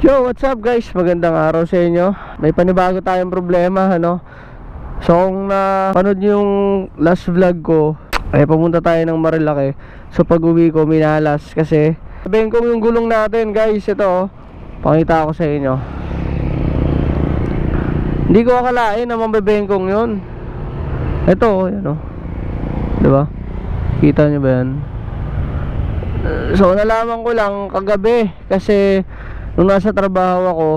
Yo, what's up guys? Magandang araw sa inyo. May panibago tayong problema, ano? So, kung napanood nyo yung last vlog ko, ay pumunta tayo ng Marilaki. So, pag uwi ko, minalas kasi bengkong yung gulong natin, guys. Ito, pakita ko sa inyo. Hindi ko akalain na mabebengkong yun. Ito, yan o. Diba? Kita nyo ba yan? So, nalaman ko lang kagabi kasi nung nasa trabaho ako,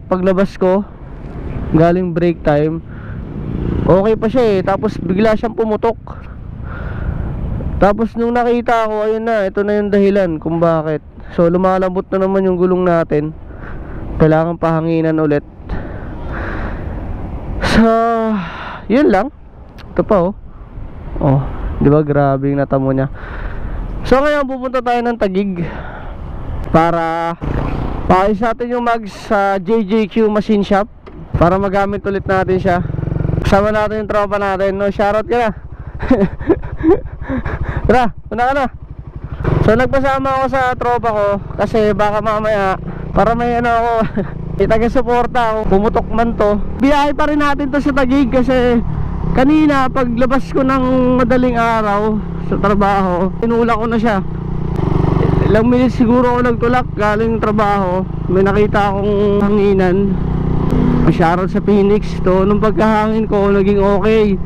paglabas ko galing break time, okay pa siya tapos bigla siyang pumutok. Tapos nung nakita ko, ayun na, ito na yung dahilan kung bakit. So lumalambot na naman yung gulong natin, kailangan pahanginan ulit. So yun lang. Ito pa di ba grabe yung natamo niya. So ngayon pupunta tayo ng Taguig para paayos natin yung mags sa JJQ Machine Shop para magamit ulit natin siya. Kasama natin yung tropa natin, no? Shoutout ka na. Tara, una ka na. So nagpasama ako sa tropa ko kasi baka mamaya para may ako itaga-suporta ako, pumutok man to. Biyahe pa rin natin to sa Taguig kasi kanina paglabas ko ng madaling araw sa trabaho, tinulak ko na siya. Ilang minutes siguro ako nagtulak galing trabaho, may nakita akong hanginan. Shoutout sa Phoenix to. Nung pagkahangin ko naging okay,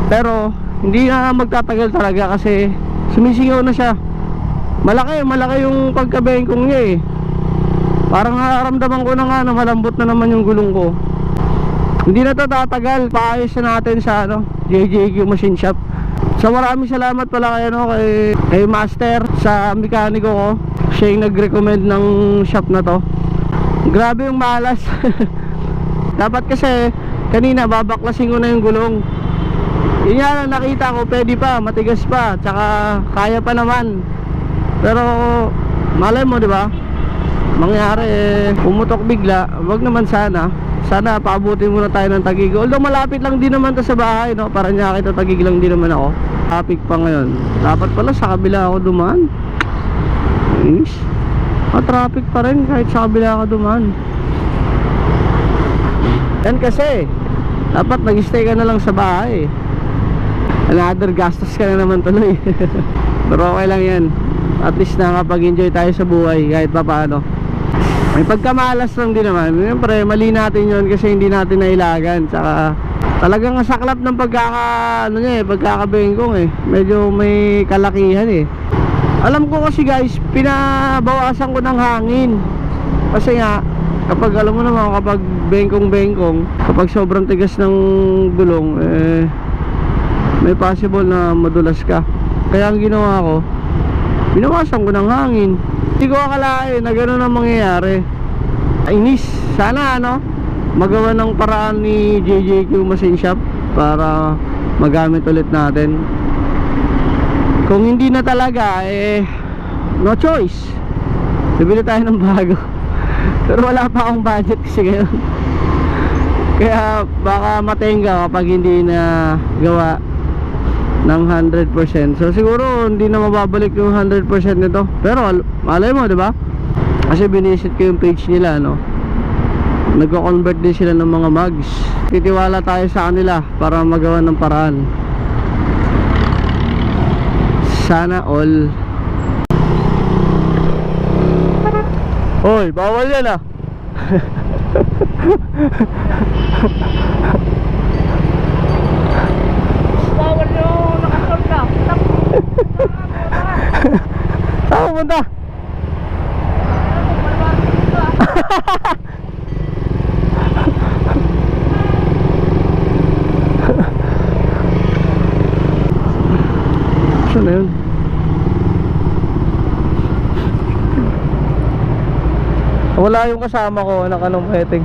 pero hindi na magtatagal talaga kasi sumisingaw na siya. Malaki yung pagkabengkong niya Parang nararamdaman ko na nga na malambot na naman yung gulong ko. Hindi na to tatagal, paayos na natin sa JJQ Machine Shop. So maraming salamat pala kay Master sa mekaniko ko. Siya yung nag-recommend ng shop na to. Grabe yung malas. Dapat kasi kanina babaklasin ko na yung gulong. Yun nga lang nakita ko, pwede pa, matigas pa, tsaka kaya pa naman. Pero malay mo, di ba? Mangyari pumutok bigla. Wag naman sana. Sana paabutin muna tayo ng Taguig. Although malapit lang din naman to sa bahay, no? Paranaque to Taguig lang din naman ako. Traffic pa ngayon. Dapat pala sa kabila ako dumaan. Inis. Traffic pa rin kahit sa kabila ako dumaan. Yan kasi dapat nag-stay ka na lang sa bahay. Another gastos ka na naman tuloy. Pero okay lang yan. At least nakapag-enjoy tayo sa buhay kahit pa paano. May pagkamalas lang din naman. Siyempre mali natin yun kasi hindi natin nailagan. Tsaka talagang saklap ng pagkakabengkong medyo may kalakihan Alam ko kasi guys, pinabawasan ko ng hangin. Kasi nga kapag alam mo naman, kapag bengkong, kapag sobrang tigas ng gulong, may possible na madulas ka. Kaya ang ginawa ko, binawasan ko ng hangin. Hindi ko akalain na gano'n ang mangyayari. Inis. Sana magawa ng paraan ni JJQ Machine Shop para magamit ulit natin. Kung hindi na talaga, no choice, bibili tayo ng bago. Pero wala pa akong budget kasi ngayon. Kaya baka matenga kapag hindi na gawa ng 100%. So siguro hindi na mababalik yung 100% nito. Pero malay mo, di ba? Kasi binisit ko yung page nila, nagko-convert din sila ng mga mugs. Titiwala tayo sa kanila para magawa ng paraan. Sana all. Hoy, bawal yan Bawal yung nakasol ka. Saan pumunta? Saan na yun? Wala yung kasama ko, anak anong heting.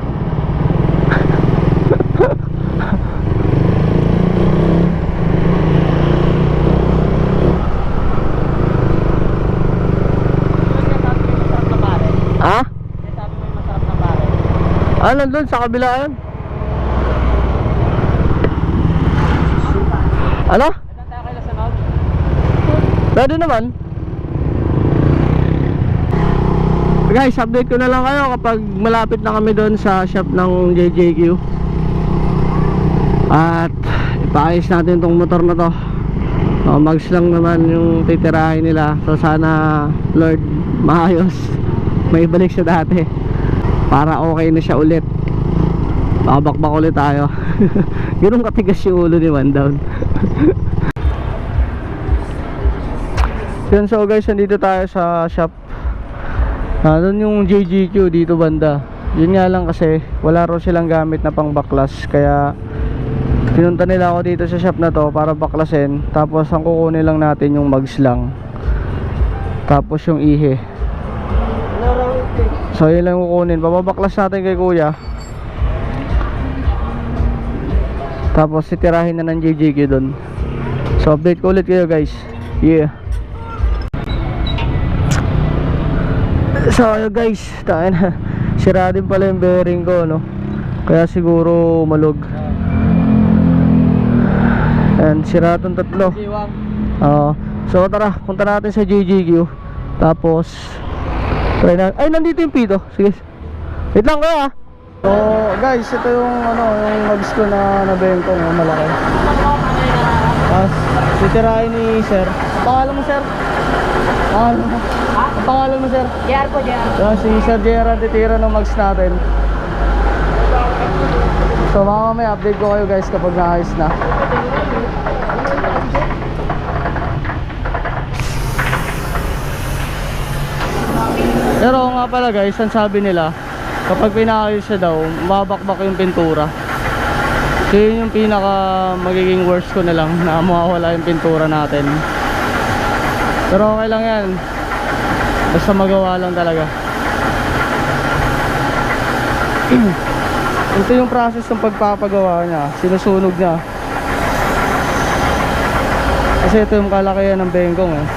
Ha? Sabi mo yung masarap na pare. Nandun sa kabila yan. Ano? Nandun tayo kay Lasanod. Pwede naman. Guys, update ko na lang kayo kapag malapit na kami doon sa shop ng JJQ. At ipaayos natin tong motor na to. Mags lang naman yung titirahin nila. So sana Lord maayos, may balik siya dati para okay na siya ulit. Babakbak ulit tayo. Ganun katigas yung ulo ni One Down. Yan, so guys, nandito tayo sa shop. Doon yung JGQ dito banda. Yun nga lang kasi wala raw silang gamit na pang baklas, kaya pinunta nila ako dito sa shop na to para baklasin. Tapos ang kukunin lang natin yung mags lang, tapos yung ihe. So yun lang kukunin. Bababaklas natin kay kuya, tapos titirahin na ng JJQ doon. So update ko ulit kayo guys. Yeah. So guys, tayo na. Sira din pala yung bearing ko, no? Kaya siguro malog. And sira itong tatlo. So tara, punta natin sa JJQ. Tapos try na. Ay, nandito yung pito. Sige. Wait lang kaya. So guys, ito yung yung mags ko na nabengkong, malaki. Tapos titirahin ni sir. Pangalan mo sir? Pangalan mo? Ang pangalan mo sir? JR po, JR. So si Sir JR ang titira ng mags natin. So mamaya update ko kayo guys kapag naayos na. Pero nga pala guys, ang sabi nila, kapag pinaayos siya daw, mabakbak yung pintura. So yun yung pinaka magiging worst ko na lang, na mawawala yung pintura natin. Pero okay lang yan, basta magawa lang talaga. Ito yung process ng pagpapagawa niya, sinusunog niya. Kasi ito yung kalakihan ng bengkong eh.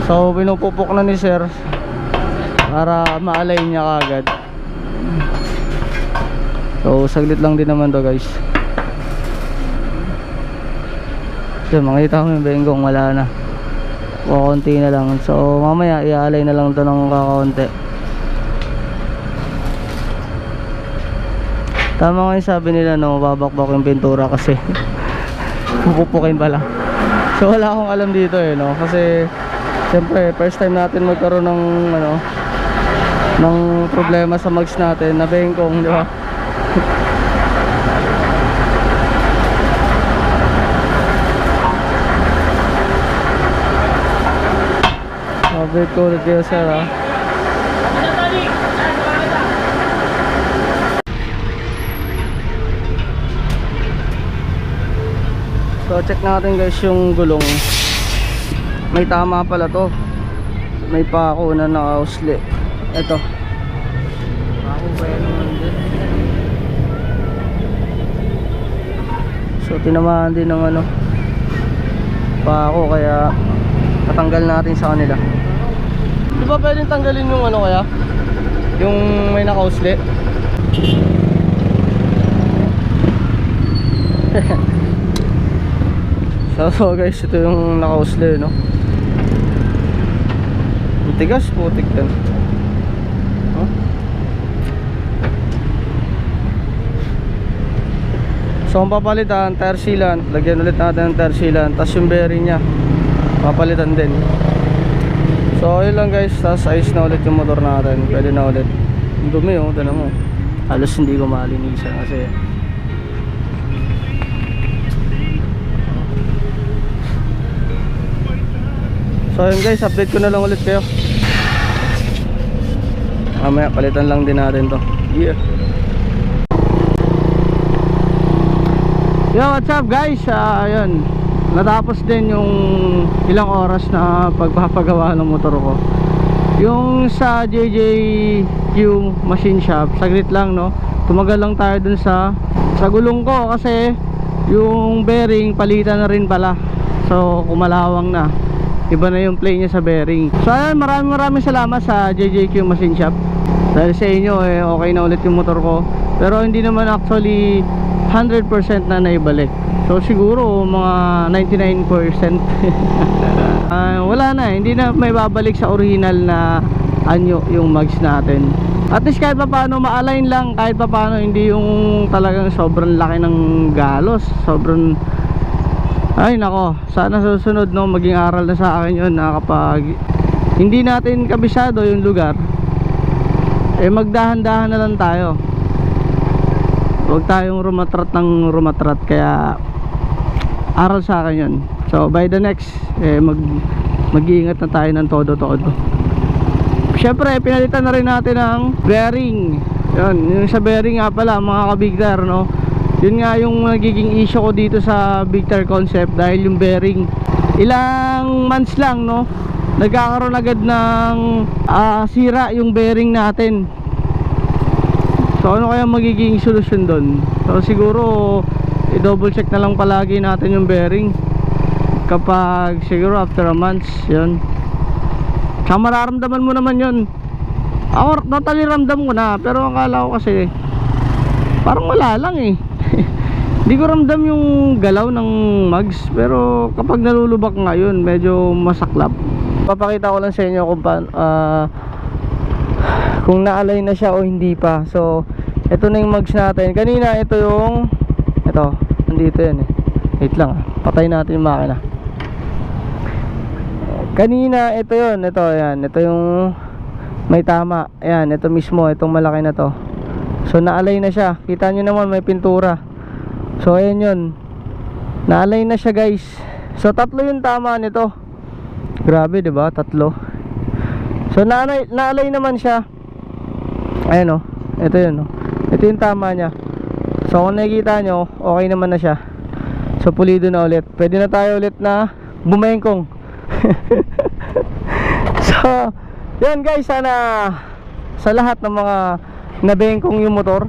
So pinupupok na ni sir para ma-align niya kagad. So saglit lang din naman to guys. So makita mo yung bengkong, wala na, kukunti na lang. So mamaya i-align na lang to ng kakaunti. Tama nga yung sabi nila, no, babakbak yung pintura kasi pupupukin pala. So wala akong alam dito eh, no, kasi siyempre first time natin magkaroon ng ng problema sa mags natin na bengkong, di ba? Update ko ulit kayo sir ha. So check natin guys yung gulong. May tama pala to. May pako na naka-usli. Ito. Pako ba yan naman din? So tinamaan din ng ano pa ako, kaya tatanggal natin sa kanila. Di ba pwedeng tanggalin yung ano kaya? Yung may nakausli? So guys, ito yung nakausli, no? Ang tigas, putik yan. Huh? So ang papalitan, tire sealant. Lagyan ulit natin ng tire sealant. Tapos yung bearing nya papalitan din. So yun lang guys. Tapos ayos na ulit yung motor natin. Pwede na ulit. Ang dumi, oh, tignan mo. Halos hindi ko malinisan kasi so yun guys, update ko na lang ulit kayo. Mamaya palitan lang din natin to. Yeah. Yo, what's up guys? Ayun, natapos din yung ilang oras na pagpapagawa ng motor ko. Yung sa JJQ machine shop, saglit lang, no? Tumagal lang tayo dun sa gulong ko kasi yung bearing palitan na rin pala. So kumalawang na, iba na yung play niya sa bearing. So ayun, maraming salamat sa JJQ machine shop. Dahil sa inyo okay na ulit yung motor ko. Pero hindi naman actually 100% na naibalik. So siguro mga 99%. Wala na, hindi na may babalik sa original na anyo yung mags natin. At least kahit pa paano ma-align lang, kahit pa paano hindi yung talagang sobrang laki ng galos, sobrang ay nako, sana susunod, no, maging aral na sa akin yun na kapag hindi natin kabisado yung lugar, magdahan-dahan na lang tayo. Huwag tayong rumatrat ng rumatrat. Kaya aral sa akin yun. So by the next mag-iingat na tayo ng todo-todo. Syempre pinalitan na rin natin ang bearing. Yun, yung sa bearing nga pala mga ka-Bigtar, no, yun nga yung nagiging issue ko dito sa Bigtar concept. Dahil yung bearing, ilang months lang, no, nagkakaroon agad ng sira yung bearing natin. So ano kaya magiging solusyon doon? So siguro i-double check na lang palagi natin yung bearing kapag siguro after a month. Yun, tsaka mararamdaman mo naman yun. Ako totally ramdam ko na, pero akala ko kasi parang wala lang eh. Hindi ko ramdam yung galaw ng mags, pero kapag nalulubak nga yun, medyo masaklap. Papakita ko lang sa inyo kung kung naalay na siya o hindi pa. So ito na yung mags natin. Kanina ito yung nandito yan eh. Wait lang, patay natin yung makina. Kanina ito yun, ito yung may tama. Ayan, ito mismo, itong malaki na to. So naalay na siya. Kita nyo naman may pintura. So ayan yun, naalay na siya guys. So tatlo yung tama nito. Grabe, diba? Tatlo. So naalay naman siya. Ayan o, ito yun o. Ito yung tama niya. So kung nakikita nyo, okay naman na siya. So pulido na ulit. Pwede na tayo ulit na bumengkong. So yan guys, sana sa lahat ng mga nabengkong yung motor,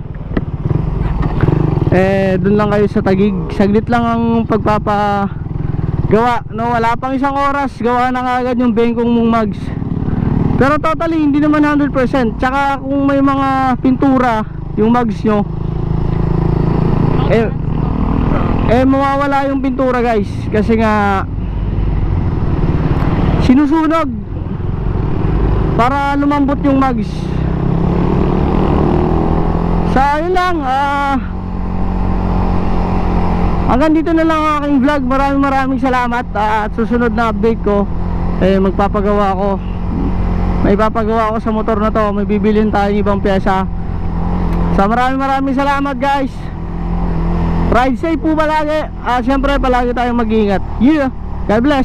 dun lang kayo sa Taguig. Saglit lang ang pagpapagawa, no? Wala pang isang oras, gawa na agad yung bengkong mong mags. Pero totally hindi naman 100%. Tsaka kung may mga pintura yung mags nyo, mawawala yung pintura guys. Kasi nga sinusunog para lumambot yung mags. So yun lang, hanggang dito na lang ang aking vlog. Maraming salamat. At susunod na update ko, magpapagawa ako. May papagawa ako sa motor na to. May bibilhin tayong ibang pyesa. So maraming salamat guys. Ride safe po palagi. Siyempre palagi tayong mag-iingat. Yeah, God bless.